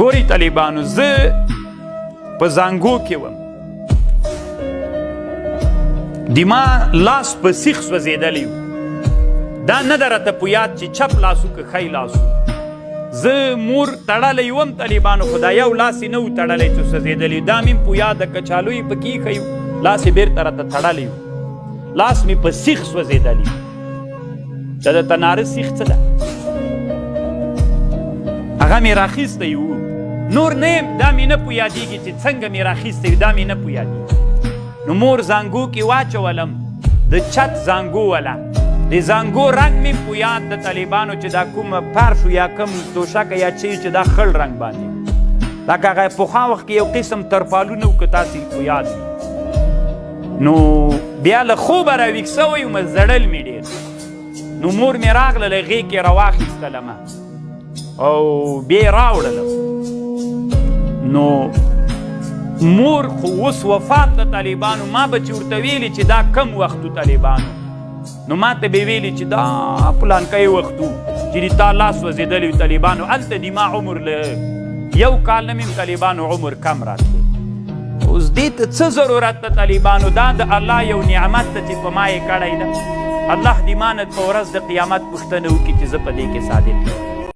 ګوري طالبانو زه په زانګو کې وم د ما لاس په سیخ سوځېدلی و دا نه ده راته په یاد چې چپ لاسو که ښی لاسو زه مور تړلی وم طالبانو خو دا یو لاس یې نه و تړلی چې سوځېدلی دا مې په یاد د کچالو یې پکې ایښی و لاس یې بېرته راته تړلی و لاس مې په سیخ سوځېدلی دا د تناره سیخ څه ده هغه مې راخیستی و نور نه یم دا مې نه په یادېږي چې څنګه مې راخیستی و دا مې نه په یادېږي نو مور زانګو کې واچولم د چت زانګو وله د زانګو رنګ مې په یاد د طالبانو چې دا کوم پارش یا کوم توشکه یا چې دا خړ رنګ باندې لکه هغه پخوا وخت کې یو قسم ترپالونه و که تاسې په یاد وي نو بیا له خوبه راویښ سوی وم زړل مې ډېر نو مور مې راغله غېږ کې راواخیستلمه او بیا یې راوړلم نو مور خو اوس وفات د طالبانو ما به چې ورته ویلي چې دا کم وخت و طالبانو نو ما ته به ویلي چې دا پلانکی وخت و چې د تا لاس وځېدلی و طالبانو هلته د ما عمر له یو کال نه مې طالبانو عمر کم راتلی اوس دې ته څه ضرورت ده طالبانو دا د الله یو نعمت ده چې په ما یې کړی ده الله دې ما نه په ورځ د قیامت پوښتنه وکړي چې زه په دې کې صادق یم